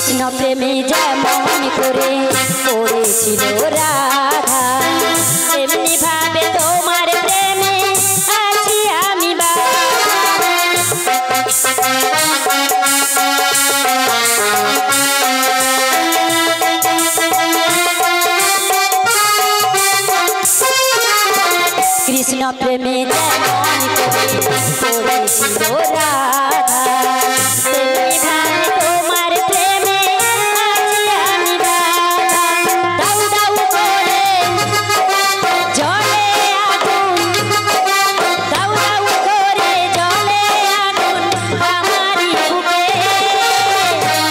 কৃষ্ণ প্রেমে যেমন করে পড়েছিল রাধা তেমনি ভাবে তোমার প্রেমে আছি আমি কৃষ্ণ প্রেমে যেমন করে পড়েছিল রাধা তেমনি ভাবে তোমার প্রেমে আছি আমি দাউ দাউ করে জলে আগুন দাউ দাউ করে জলে আগুন আমারই বুকে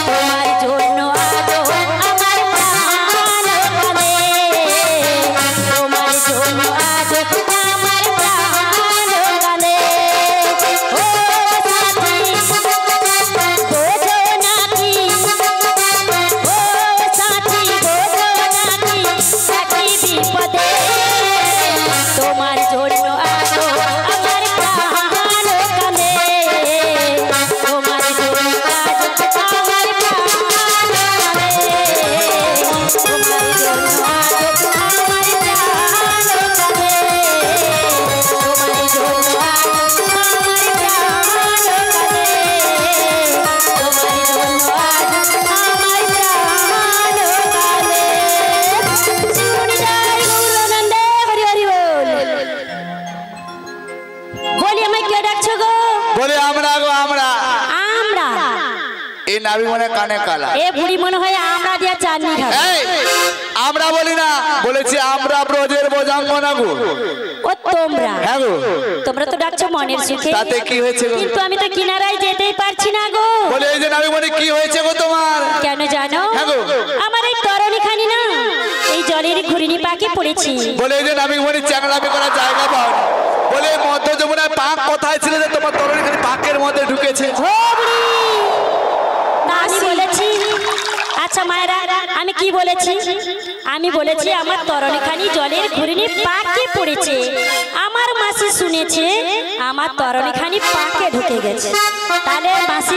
তোমার জন্য আজো আমার প্রাণ কাঁদে তোমার জন্য আজো আমার প্রাণ কাঁদে ও সাথী বোঝো নাকি ও সাথী বোঝো নাকি একই বিপদে তোমার জন্য আজো আমার প্রাণ কাঁদে তোমার জন্য আজো আমার প্রাণ কাঁদে তোমার জন্য আজো আমার প্রাণ কাঁদে তোমার জন্য আজো আমার প্রাণ কাঁদে তোমার জন্য আজো আমার প্রাণ কাঁদে জীবন জয় গৌরানন্দে হরি হরি বল বলি আমায় কে ডাকছো গো বলে আমরা গো আমরা আমরা এই নাবি মনে কানে কালা এ বুড়ি মনে হয় আমরা দিয়া চাটনি খাবে এই আমরা বলি না বলেছি আমরা ব্রজের বোঝাঙ্গনা গো ও তোমরা হ্যাঁ গো তোমরা তো ডাকছো মনের সুখে তাতে কি হয়েছে গো কিন্তু আমি তো কিনারায় যেতেই পারছি না গো বলে এই যে নাবি মনে কি হয়েছে গো তোমার কেন জানো হ্যাঁ গো আমার এই তরণী খানি না এই জলের ঘুরিনি পাকে পড়েছি বলে এই যে নাবি মনে চ্যাংড়ামি করার জায়গা পাও বলে মধ্য যমুনায় পাক কোথায় ছিল যে তোমার তরুণী খালি পাকের মধ্যে ঢুকেছে ও বুড়ি তা আমি বলেছি আচ্ছা মায়েরা আমি কি বলেছি আমি বলেছি আমার তরণী খানি জলের ঘুরিনি পাকে পড়েছে আমার মাসি শুনেছে আমার তরণী খানি পাকে ঢুকে গেছে তাহলে মাসি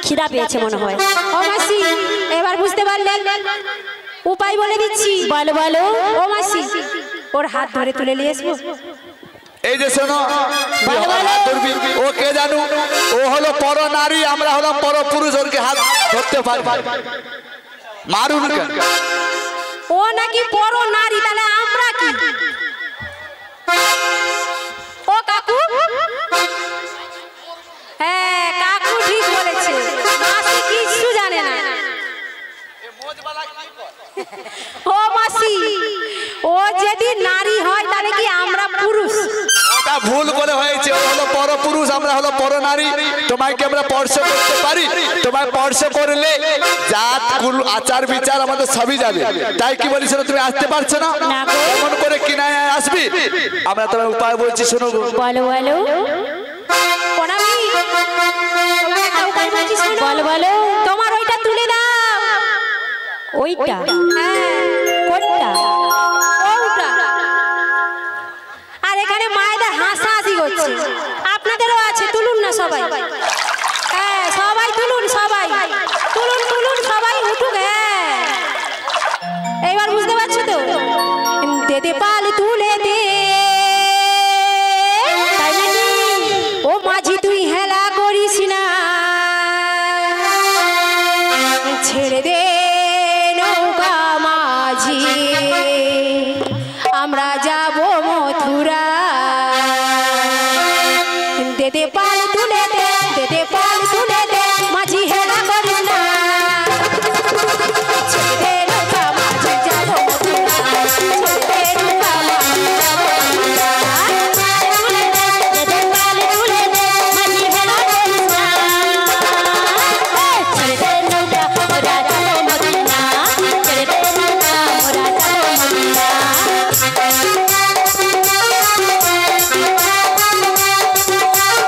খিদা পেয়েছে মনে হয় ও মাসি এবার বুঝতে পারলেন উপায় বলে দিচ্ছি বলো বলো ও মাসি ওর হাত ধরে তুলে নিয়ে আসবো এই যে শোনো ও কে জানু ও হলো পর নারী আমরা হলাম পর পুরুষ ওরকে হাত ধরতে পারি মারুন কেন ও নাকি বড় নারী তাহলে আমরা কি ও কাকু হ্যাঁ কাকু ঠিক বলেছে মাসি কিছু জানে না ও মাসি ও যদি নারী হয় তাহলে কি আমরা পুরুষ ওটা ভুল করে হয়েছে ও হলো পর পুরুষ আমরা হলো পর নারী তোমাকে আমরা স্পর্শ করতে পারি তোমায় স্পর্শ করলে জাত কুল আচার বিচার আমাদের সবই যাবে তাই কি বলিস তুমি আসতে পারছো না এমন করে কিনায় আসবি আমরা তোমার উপায় বলছি শোনো বলো বলো প্রণামী তোমাকে একটা উপায় বলছি শোনো বলো বলো তোমার ওইটা তুলে দাও ওইটা হ্যাঁ কোনটা ওটা আর এখানে মায়েদের হাসাহাসি করছে আপনাদেরও আছে তুলুন না সবাই হ্যাঁ সবাই তুলুন সবাই তুলুন তুলুন সবাই উঠুক হ্যাঁ এইবার বুঝতে পারছো তো দে পাল তুলে দে তাই নাকি ও মাঝি তুই হেলা করিস না ছেড়ে দে নৌকা মাঝি আমরা যাব মথুরা দে পাল তুলে দে পাল তুলে দে মাঝি হেলা করিস না ছেড়ে দে নৌকা মাঝি যাব মথুরা ছেড়ে দে নৌকা মাঝি যাব মথুরা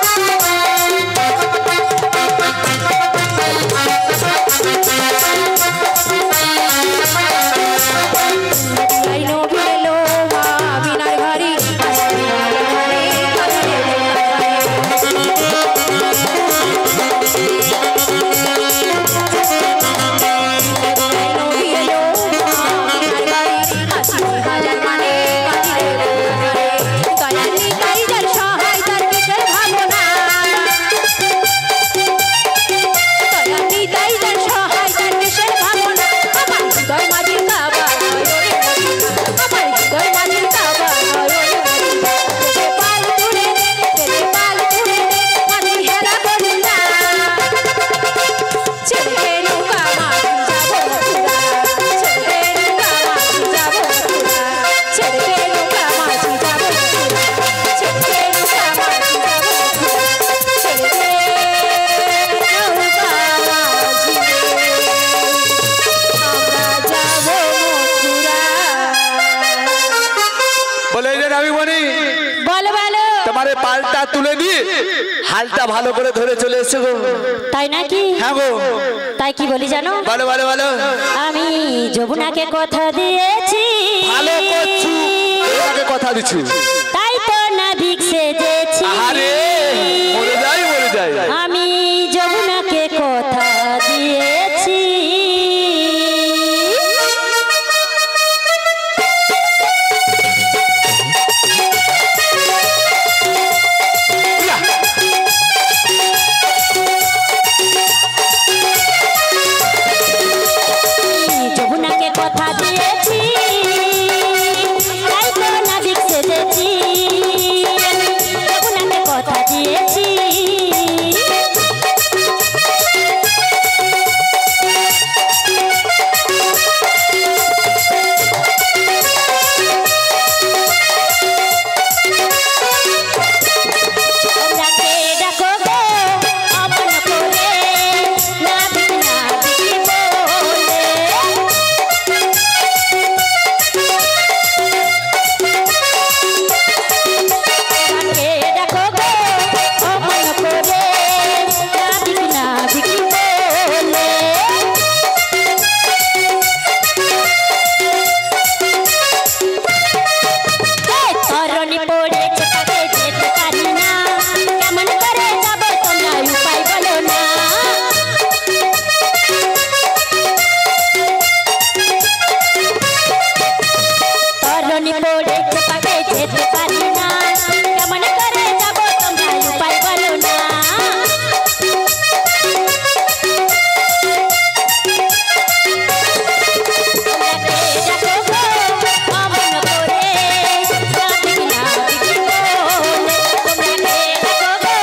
Thank you. মামিমণি বলো বলো। তোমার এই পালটা তুলে দিয়ে হালটা ভালো করে ধরে চলে এসে গো। তাই নাকি? হ্যাঁ গো। তাই কি বলি জানো? বলো বলো বলো। আমি যমুনাকে কথা দিয়েছি। ভালো করছু, তোমাকে কথা দিচ্ছি। তাই তো নাবিক সেজেছি। আরে মরে যাই মরে যাই। আমি যমুনাকে কথা দিয়েছি। যমুনাকে কথা দিয়েছি, তাই তো নাবিক সেজেছি। যমুনাকে কথা দিয়েছি। তোমরাকে ডাকো গো আপন করে, নাবিক নাবিক বলে। তোমরাকে ডাকো গো আপন করে, নাবিক নাবিক বলে। তরণী পড়েছে তাকে যেতে পারি না, কেমন করে যাব তোমরা উপায় বলো না। তরণী পড়েছে তাকে যেতে পারি না, কেমন করে যাব তোমরা উপায় বলো না। তোমরাকে ডাকো গো অমন করে, নাবিক নাবিক বলে। তোমরাকে ডাকো গো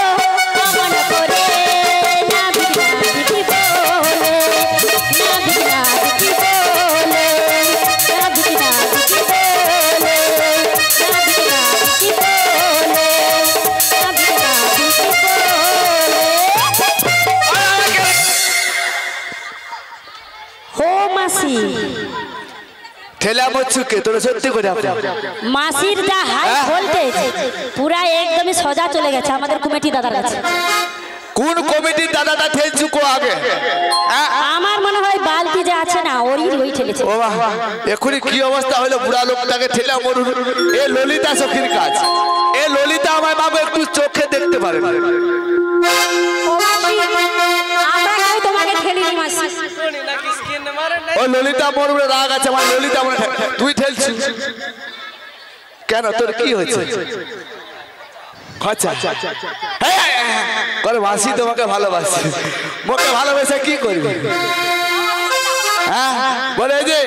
অমন করে, নাবিক নাবিক বলে। নাবিক নাবিক বলে, নাবিক নাবিক বলে। নাবিক নাবিক বলে, নাবিক নাবিক বলে। হো মাসি, ঠেলা মচ্ছুকে তোরা সত্যি করে মাসির যা হাই ভোল্টেজ, পুরা একদমই সোজা চলে গেছে আমাদের কমিটি দাদার কাছে। কোন কমিটির দাদাটা ঠেলছু কো আগে? হ্যাঁ? আমার মনে হয় বালতি যে আছে না ওই ঠেলেছে। ও বাবা, এখনই কি অবস্থা হলো, বুড়া লোকটাকে ঠেলা মরু। এ ললিতা সখীর কাজ। এ ললিতা আমার বাবা একটু চোখে দেখতে পারে না। ও মাসি, আমরা কেউ তোমাকে ঠেলিনি মাসি। ও ললিতা মোর উপরে রাগ আছে, আমার ললিতা মনে তুই ঠেলছিস কেন? তোর কি হয়েছে? আচ্ছা করে মাসি তোমাকে ভালোবাসি, মোকে ভালোবেসে কি করবি? হ্যাঁ বলে যে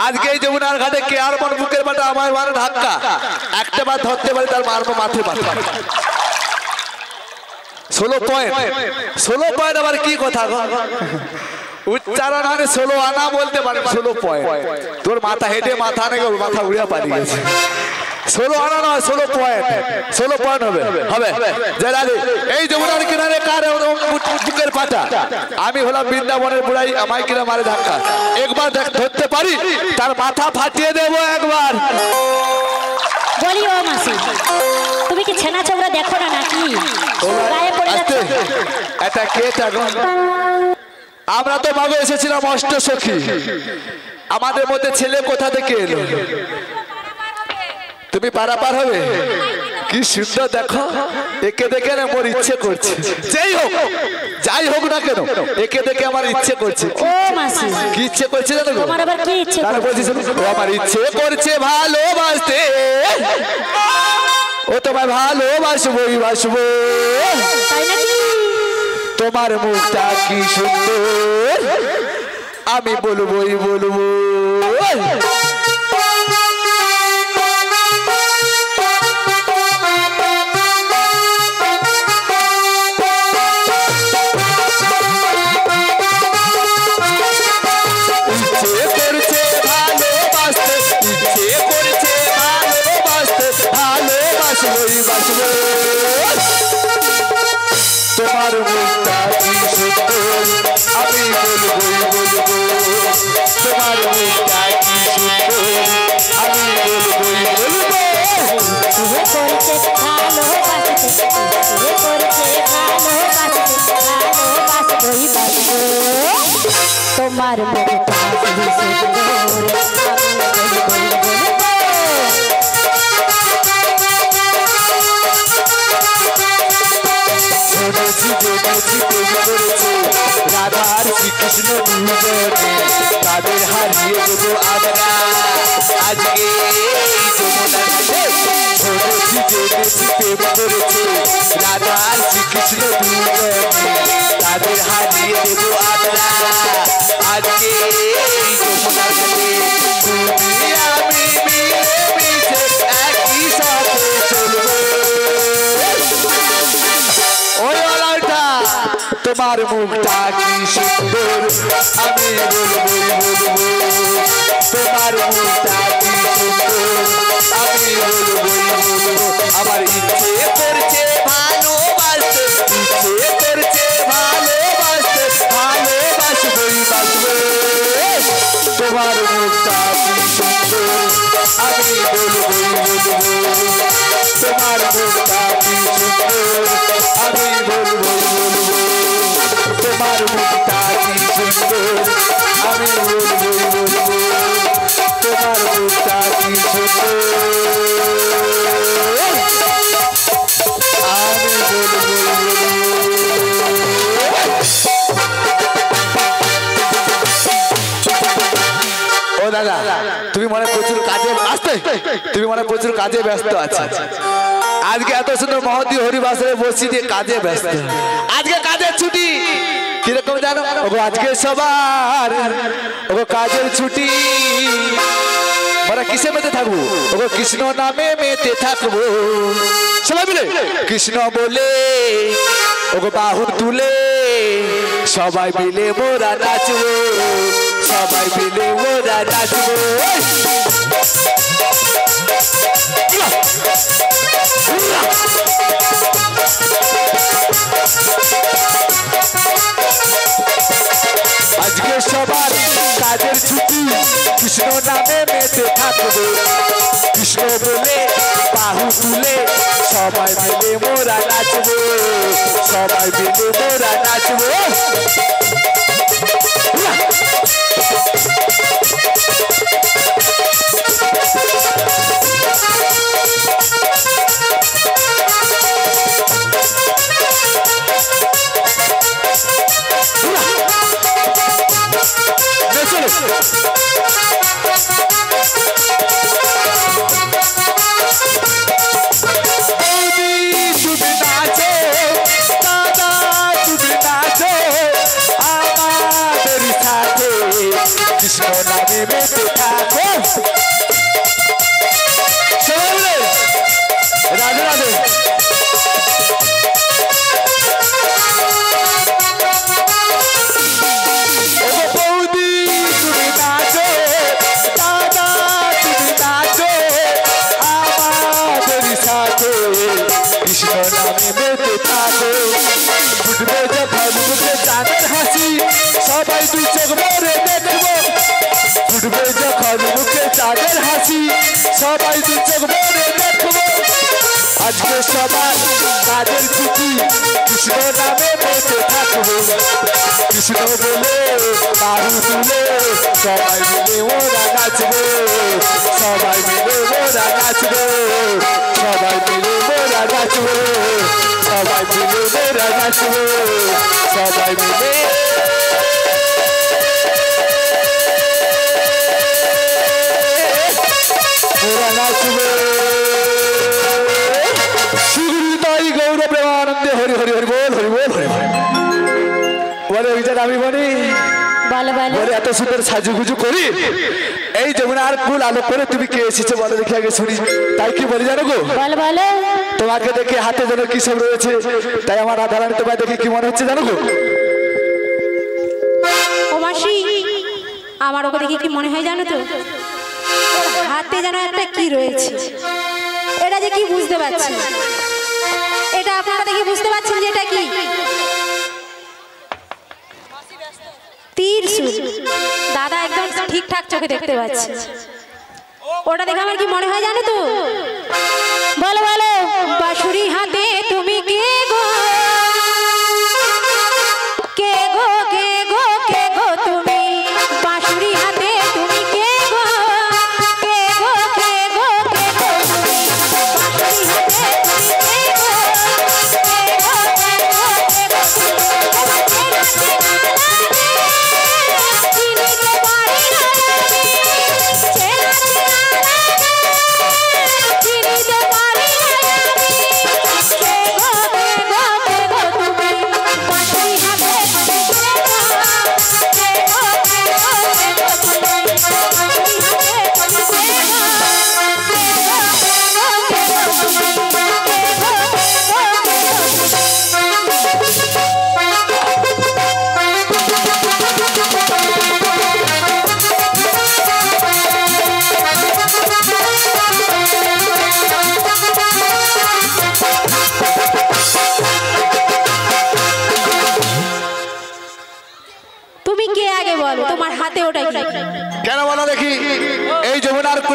আজকে এই যমুনার ঘাটে কে আর মন বুকের মাঠে আমার মারে ধাক্কা একটা বার ধরতে পারি তার মারবো মাঠে মাথা। 16 পয়েন্ট আবার কি কথা গো? উচ্চারণ মানে 16 আনা বলতে পারে 16 পয়েন্ট। তোর মাথা হেঁটে মাথা নেই, মাথা উড়িয়া পালিয়ে গেছে। 16 আনা নয় 16 পয়েন্ট হবে হবে। এই যমুনার কিনারে কার বুকের পাটা? আমি হলাম বৃন্দাবনের বুড়াই, আমায় কিনা মারে ধাক্কা। একবার ধরতে পারি তার মাথা ফাটিয়ে দেবো একবার। বলি ও মাসি, তুমি কি ছেনা চৌড়া দেখো না নাকি? গায়ে পড়ে যাচ্ছে। এটা কে টাগো? আমরা তো বাবু এসেছিলাম অষ্ট সখী, আমাদের মধ্যে ছেলে কোথা থেকে এলো? তুমি পারাপার হবে? কি সুন্দর দেখো, একে দেখে না মোর ইচ্ছে করছে। যাই হোক না কেন একে দেখে আমার ইচ্ছে করছে। ও মাসি, কি ইচ্ছে করছে জানো? তোমার আবার কি ইচ্ছে তারা করছে? বলছি আমার ইচ্ছে করছে ভালোবাসতে, ও তোমায় ভালোবাসবোই বাসবো। তাই নাকি? তোমার মুখটা কি সুন্দর, আমি বলবোই বলবো। তোমার মুখটা কি সুন্দর, আমি বলবোই বলবো। তোমার মুখটা কি সুন্দর, আমি বলবোই বলবো। তোমার মুখটা কি সুন্দর আমি শুনেছি জেনেছি প্রেম করেছে রাধার শ্রীকৃষ্ণ দুজনে তাদের হারিয়ে দেবো আমরা আজকে এই যমুনার ঘাটে। শুনেছি জেনেছি প্রেম করেছে রাধার শ্রীকৃষ্ণ দুজনে তাদের হারিয়ে দেবো আমরা আজকে এই যমুনার ঘাটে। তুমি আমি মিলে মিশে একই সাথে চলবো। ওই ওলাটা তোমার মুখটা কি সুন্দর আমি বলবো বলবো তোমার মুখটা কি সুন্দর আমি বলবো বলবো আমার ইচ্ছে করছে ভালোবাসতে ইচ্ছে করছে ভালোবাসতে ভালোবাসবই বাসবো তোমার মুখটা কি সুন্দর আমি বলবো বলবো তোমার মুখটা কি সুন্দর আমি বলবো বলবো তোমার মুখটা কি সুন্দর আমি বলবো বলবো তোমার মুখটা কি সুন্দর আমি বলবো ও দাদা তুমি মনে প্রচুর কাজে আসতে তুমি মনে প্রচুর কাজে ব্যস্ত আছো আজকে এত সুন্দর মহতি হরিবাসরে বসছি যে কাজে ব্যস্ত আজকে কাজের ছুটি কিরকম জানো ওগো আজকে সবার ওগো কাজের ছুটি আমরা কিসে মেতে থাকবো ওগো কৃষ্ণ নামে মেতে থাকবো সবাই মিলে কৃষ্ণ বলে ওগো বাহু তুলে সবাই মিলে মোরা নাচবো সবাই মিলে মোরা নাচবো আজকে সবার কাজের ছুটি কৃষ্ণ নামে মেতে থাকবো কৃষ্ণ বলে বাহু তুলে সবাই মিলে মোরা নাচবো সবাই মিলে মোরা নাচবো কৃষ্ণ নামে মেতে থাকো সবাই রাধে রাধে বৌদি তুমি নাচো দাদা তুমি নাচো আমাদের সাথে কৃষ্ণ নামে মেতে থাকো ফুটবে যখন মুখে চাঁদের হাসি সবাই দু চোখ ভরে দেখবো ফুটবে যখন মুখে চাঁদের হাসি সবাই দু চোখ ভরে দেখবো আজকে সবার কাজের ছুটি কৃষ্ণ নামে মেতে থাকবো কৃষ্ণ বলে বাহু তুলে সবাই মিলে ওরা নাচবো সবাই মিলে ওরা নাচবো সবাই মিলে ওরা নাচবো সবাই মিলে ওরা নাচবো সবাই মিলে ওরা নাচবো সুহৃদয় গৌর প্রেমানন্দে হরি হরি হরি বল হরি বল হরি বলে অভিযান আমি বলি বলো বলো বলে এত সুন্দর সাজুগুজু করি এই যমুনার কুল আলো করে তুমি কে এসেছো বলো দেখি আগে শুনি তাই কি বলি জানো গো বলো বলো তোমাকে দেখে হাতে যেন কি সব রয়েছে তাই আমার রাধারানী তোমায় দেখে কি মনে হচ্ছে জানো গো ও মাসি আমার ওকে দেখে কি মনে হয় জানো তো ওর হাতে যেন একটা কি রয়েছে এটা যে কি বুঝতে পারছি এটা আপনারা দেখে বুঝতে পারছেন যে এটা কি ত্রিশূল দাদা একদম ঠিকঠাক চোখে দেখতে পাচ্ছে ওটা দেখে আমার কি মনে হয় জানো তো বলো বলো বাঁশুরি হাতে তুমি কে গো কে গো কে গো কে গো তুমি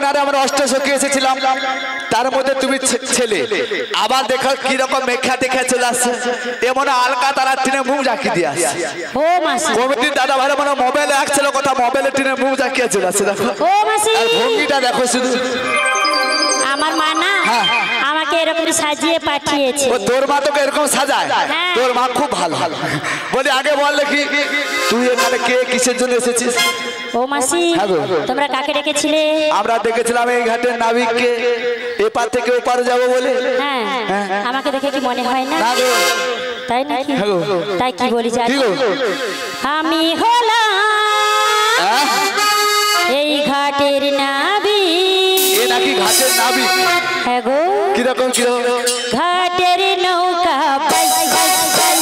কিছুক্ষণ আগে আমরা অষ্টসখী এসেছিলাম, তার মধ্যে তুমি ছেলে, আবার দেখো কিরকম মেখা দেখে চলে আসছে, এমন আলকা তারা টিনে মুখ জাকি দিয়ে আসছে। ও মাসি, কমিটির দাদা ভাই মানে মোবাইলে একছিল কথা, মোবাইলে টিনে মুখ জাকিয়ে চলে আসছে। দেখো ও মাসি, আর ভঙ্গিটা দেখো শুধু। আমার মা না আমাকে এরকম সাজিয়ে পাঠিয়েছে। ও তোর মা তোকে এরকম সাজায়? হ্যাঁ। তোর মা খুব ভালো। বলি আগে বল কি তুই এখানে কে কিসের জন্য এসেছিস? ও মাসি, হ্যাঁ গো। তোমরা কাকে ডেকেছিলে? আমরা দেখেছিলাম এই ঘাটের নাবিককে, এপার থেকে ওপারে যাবো বলে। হ্যাঁ, আমাকে দেখে কি মনে হয় না? না গো। তাই নাকি? হ্যাঁ গো। তাই কি বলি জানি? কি গো? আমি হলাম হ্যাঁ? এই ঘাটের নাবি। এ নাকি ঘাটের নাবিক? হ্যাঁ গো, কিরকম কিরকম? ঘাটের নৌকা পাই পাই পাই।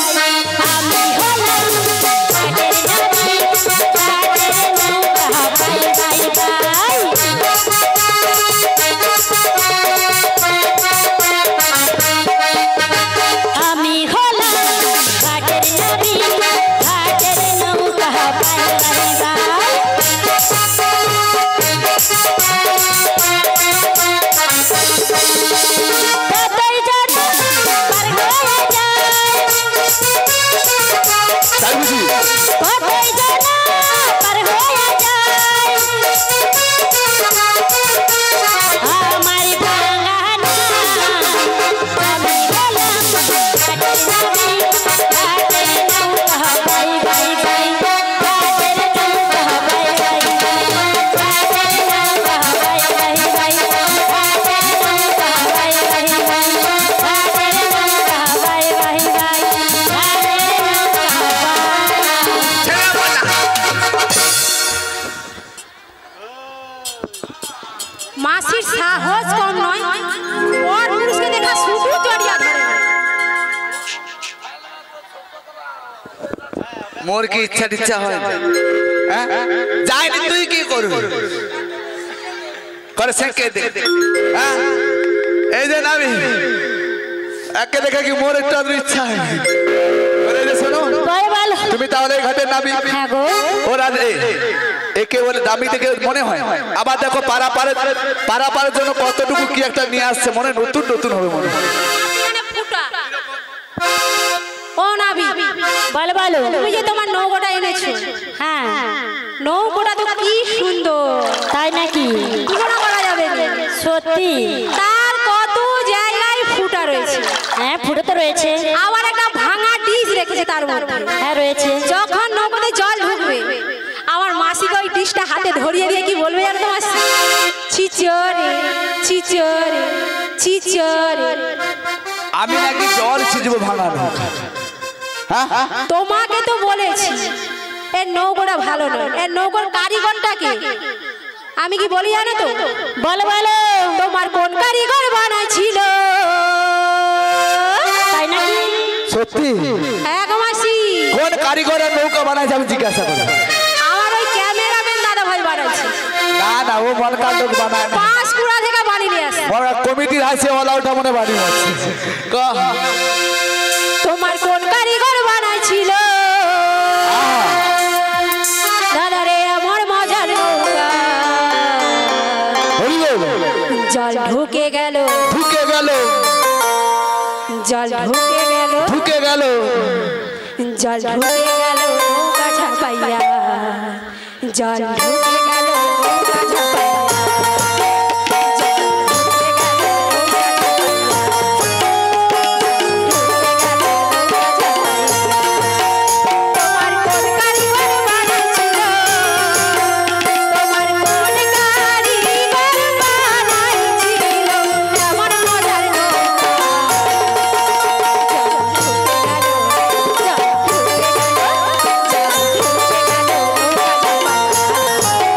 আমি হলাম ঘাটের নাবি, ঘাটের নৌকা পাই পাই পাই। আমি হলাম ঘাটের নাবি, ঘাটের নৌকা পাই পাই পাই। কতই যেন পার হয়ে যায়, তাই বুঝি? কতই যেন পার হয়ে যায়। আমার ভাঙা নাম, আমি হলাম ঘাটের নাবি, ঘাটের নৌকা বাই বাই বাই। ঘাটের নৌকা বাই বাই বাই, ঘাটের নৌকা বাই বাই বাই, ঘাটের নৌকা বাই বাই বাই, ঘাটের নৌকা বাই বাই বাই, ঘাটের নৌকা বাই। মাসির সাহস কম নয়, পর পুরুষকে দেখা শুধু জড়িয়া ধরে। মোর কি ইচ্ছা টিচ্ছা হয়? হ্যাঁ? যাইনি তুই কি করবি? করে সেঁকে দে। হ্যাঁ? এই যে নাবি, একে দেখে কি মোর একটু আধটু ইচ্ছা হয়? বলে যে শোনো, বল বল। তুমি তাহলে এই ঘাটের নাবি? হ্যাঁ গো। ওরা একে বলে দামি দেখে মনে হয়, আবার দেখো পারাপারের জন্য কতটুকু কি একটা নিয়ে আসছে, মনে নতুন নতুন হবে মনে হয়। এখানে ফুটা। ও নাবি, বল বলো। তুমি যে তোমার নৌকোটা এনেছো, হ্যাঁ, নৌকোটা তো কি সুন্দর, তাই নাকি? তুলনা করা যাবে না। সত্যি? তার কত জায়গায় ফুটা রয়েছে, হ্যাঁ, ফুটে তো রয়েছে। আবার একটা ভাঙা ডিশ রেখেছে তার মধ্যে। হ্যাঁ, রয়েছে। যখন নৌকোতে জল ঢুকবে, আমার মাসিকে ওই ডিশটা হাতে ধরিয়ে দিয়ে কি বলবে জানো তো মাসি? চিচরে চিচরে চিচরে। আমি নাকি জল ছিজবো ভাঙানো? হ্যাঁ? তোমাকে তো বলেছি এর নৌকোটা ভালো নয়, এর নৌকোর কারিগরটাকে আমি কি বলি জানো তো? বলো বলো। তোমার কোন কারিগর বানাইছিল? তাই নাকি? সত্যি? হ্যাঁ গো মাসি, কোন কারিগরের নৌকা বানাইছে আমি জিজ্ঞাসা করি? আমার ওই ক্যামেরাম্যান দাদা ভাই বানাইছে। না না, ও মনকার লোক বানায় না। পাঁশকুড়া থেকে বানিয়ে নিয়ে আসে। বড় কমিটির হাসে ওলা ওঠা মনে বানিয়ে আছে। তোমার কোন কারিগর বানাইছিল? দাদা রে আমার মজার নৌকা জল ঢুকে গেল, ঢুকে গেল, জল ঢুকে গেল, ঢুকে গেল, জল ঢুকে গেল নৌকা ঝাপাইয়া, জল ঢুকে গেল নৌকা ঝাপাইয়া, জল ঢুকে গেল নৌকা ঝাপাইয়া। তোমার কোন কারিগর বানাইছিল? তোমার কোন কারিগর বানাইছিল আমার মজার নৌকা? জল ঢুকে গেল, জল ঢুকে গেল, জল ঢুকে গেল নৌকা ঝাপাইয়া।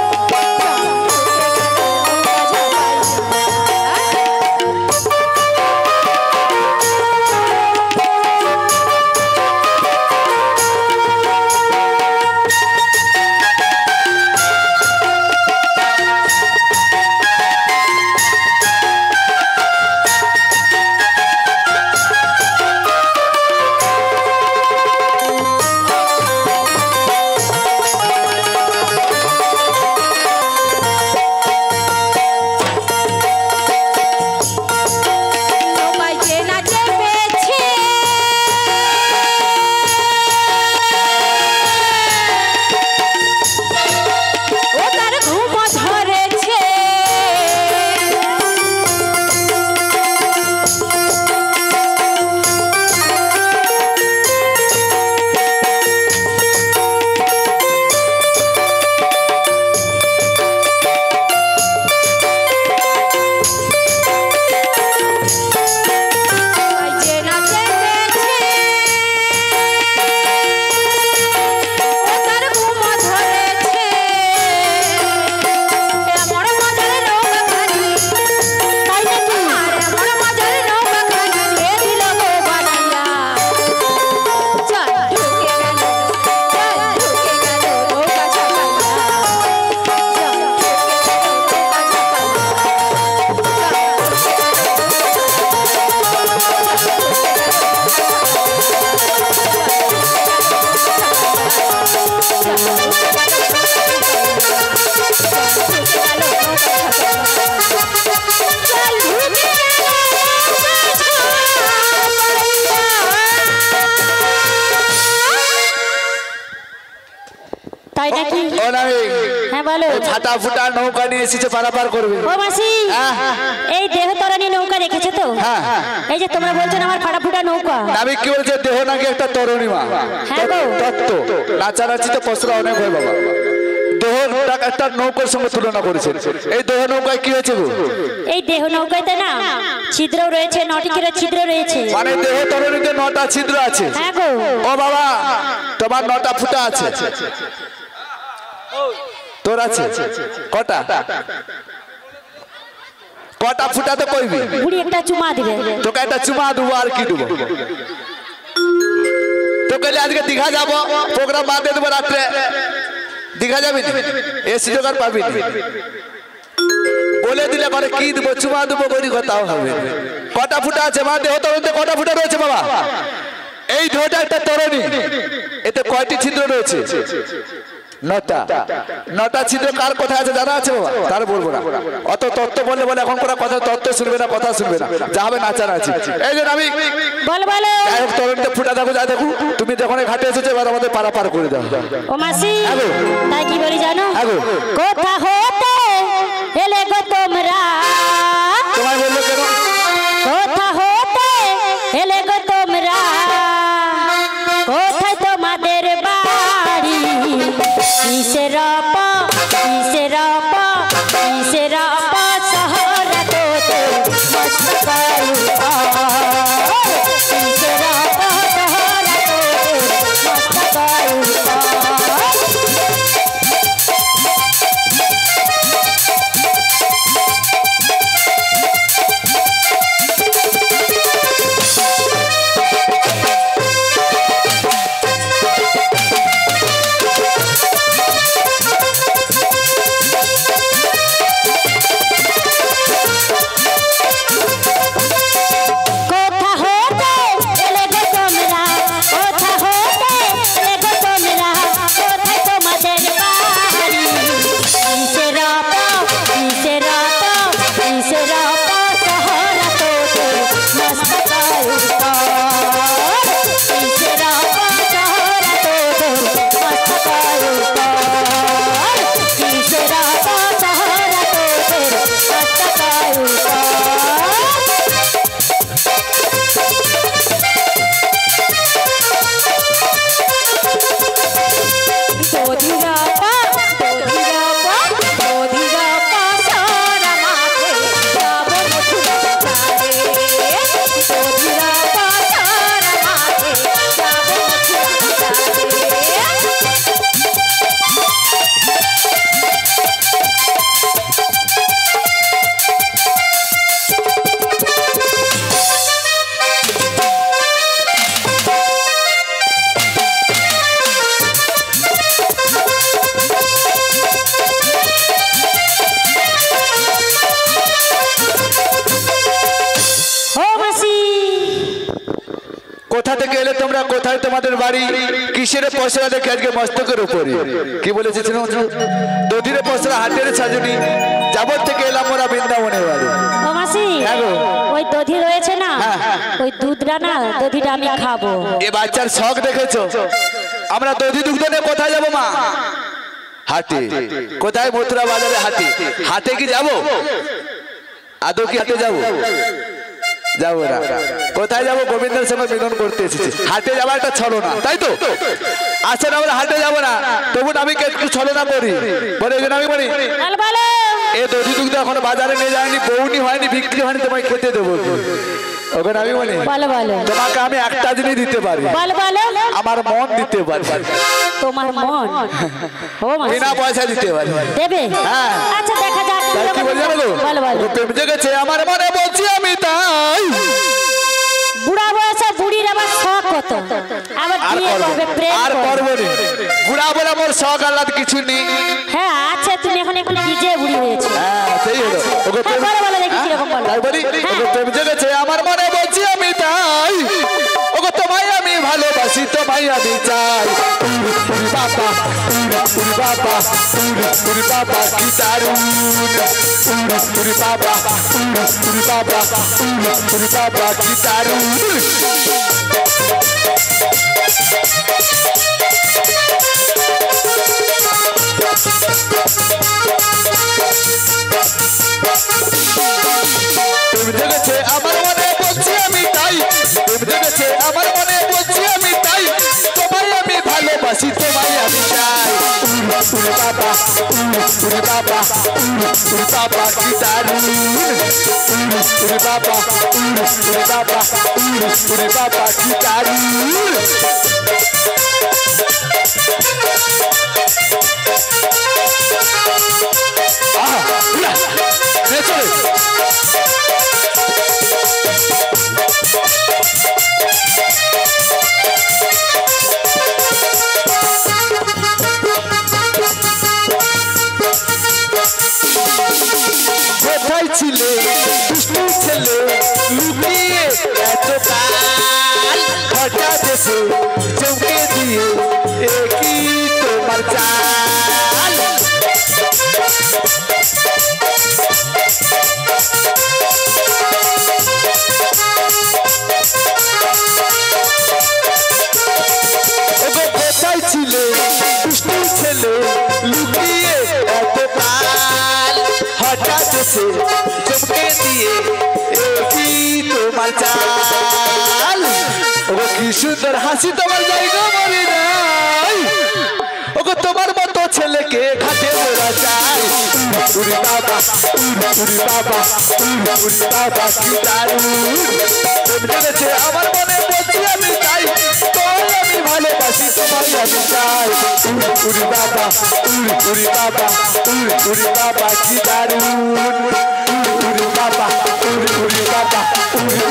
নাই হ্যাঁ বলো। ফাটা ফুটা নৌকা নিয়ে এসেছে পারাপার করবে। ও মাসি এই দেহতরণী নৌকা দেখেছো তো? এই যে তোমরা বলছো না আমার ফাটা ফুটা নৌকা, আমি কি বলছে দেহ নাকি একটা তরুণী মা হ্যাঁ গো। তত্ত্ব নাচানাচি তো পশরা অনেক হয় বাবা, দেহটা একটা নৌকার সঙ্গে তুলনা করেছেন। এই দেহ নৌকায় কি হয়েছে গো? এই দেহ নৌকাতে না ছিদ্র রয়েছে, 9টি করে ছিদ্র রয়েছে। মানে দেহ তরুণীতে 9টা ছিদ্র আছে। হ্যাঁ গো। ও বাবা তোমার 9টা ফুটা আছে, তোর আছে কটা? কটা ফুটাতে কইবি? বুড়ি একটা চুমা দিবে। তোকে একটা চুমা দেবো আর কি দেবো? তোকে আজকে দীঘা যাবো, প্রোগ্রাম বাদ দিয়ে দেবো, রাত্রে দীঘা যাবি এসি জোগাড় পাবি বলে দিলে পরে কি দেবো, চুমা দেবো বলি কথাও হবে। কটা ফুটা আছে মা দেহ তরুণীতে? কটা ফুটা রয়েছে বাবা? এই দেহটা একটা তরুণী, এতে কয়টি ছিদ্র রয়েছে? 9টা ছিদ্র। কার কথা আছে জানা আছে বাবা? তার বলবো না, অত তত্ত্ব বললে বলে এখন কোনো কথা তত্ত্ব শুনবে না, কথা শুনবে না, যা হবে নাচানাচি। এই জন্য আমি বল বলো। যাই হোক তরুণীতে ফুটা থাকো, যা দেখো তুমি যখন ঘাটে এসেছো এবার আমাদের পারাপার করে দাও। ও মাসি তাই কি বলি জানো? হ্যাঁ গো। কোথা হতে এলে গো তোমরা? তোমায় বললো কেন? কোথা হতে এলে গো তোমরা? কোথায় তোমাদের বাড়ি? কিসের কিসের কিসের শহর তোতে মস্ত করুকা? কিসের শহর তোতে মস্ত করুকা? কোথা থেকে এলে তোমরা? কোথায় তোমাদের বাড়ি? কিসের পয়সা দেখে আজকে মস্তকের উপরে কি বলেছে? দধিরে পয়সা হাটের সাজনি, যাবত থেকে এলাম ওরা বৃন্দাবনের বাড়ি। ও মাসি ওই দধি রয়েছে না, ওই দুধটা না দধিটা আমি খাবো। এ বাচ্চার শখ দেখেছো? আমরা দধি দুগ্ধ নিয়ে কোথায় যাবো মা? হাটে। কোথায়? মথুরা বাজারে হাটে। হাটে কি যাবো? আদৌ কি হাটে যাবো? যাবো না। কোথায় যাবো? গোবিন্দের সঙ্গে মিলন করতে এসেছি। হাটে যাওয়া একটা ছলনা, তাই তো? আসেন আমরা হাটে যাবো না, তবু আমি একটু ছলনা করি বলে আমি বলি এ দধি দুগ্ধ এখন বাজারে নিয়ে যায়নি, বউনি হয়নি, বিক্রি হয়নি, তোমায় খেতে দেবো। ওখানে আমি বলি তোমাকে আমি একটা জিনিস দিতে পারি, আমার মন দিতে পারি। তোমার মন বিনা পয়সা দিতে পারি। দেবে? হ্যাঁ। আচ্ছা দেখা যাক। কি বলি জানো? প্রেম জেগেছে আমার মনে, বলছি আমি তাই। বুড়া বয়সে বুড়ির আবার শখ কত, আবার বিয়ে করবে, প্রেম আর করবে না। বুড়া বলে মোর শখ আহ্লাদ কিছু নেই। হ্যাঁ আচ্ছা, তুমি এখন একটু ডিজে বুড়ি হয়েছো। হ্যাঁ সেই হলো। ওকে প্রেম বলো দেখি কি রকম বলো। তাই বলি ওকে প্রেম জেগেছে আমার মনে, বলছি আমি তাই। ওকে তোমায় আমি ভালোবাসি, তোমায় আমি চাই। বাবা বাবা বাবা কি দারুণ, বাবা বাবা বাবা কি দারুণ। প্রেম জেগেছে আমার মনে বলছি আমি তাই, প্রেম জেগেছে আমার মনে বলছি আমি তাই, তোমায় আমি ভালোবাসি তোমায় আমি চাই। উড়ি বাবা উড়ি বাবা উড়ি বাবা কি দারুণ, উড়ি বাবা উড়ি বাবা উড়ি বাবা কি দারুণ। কোথায় ছিলে দুষ্টু ছেলে লুকিয়ে এতকাল, হঠাৎ এসে চমকে দিয়ে একই তোমার চাল। কোথায় ছিলে দুষ্টু ছেলে লুকিয়ে এতকাল, হঠাৎ এসে চমকে দিয়ে একই তোমার চাল। ওগো কি সুন্দর হাসি তোমার জায়গা মরে নাই, ওগো তোমার মতো ছেলেকে ঘাটে মোরা যায়। উড়ি বাবা উড়ি বাবা উড়ি বাবা কি দারুণ, প্রেম জেগেছে আমার মনে বলছি আমি তাই, তোমায় আমি ভালোবাসি তোমায় আমি চাই। উড়ি বাবা উড়ি বাবা উড়ি বাবা কি দারুণ, উড়ি বাবা উড়ি বাবা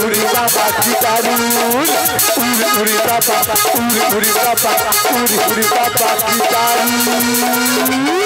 উড়ি বাবা কি দারুণ, উড়ি বাবা উড়ি বাবা উড়ি বাবা কি দারুণ।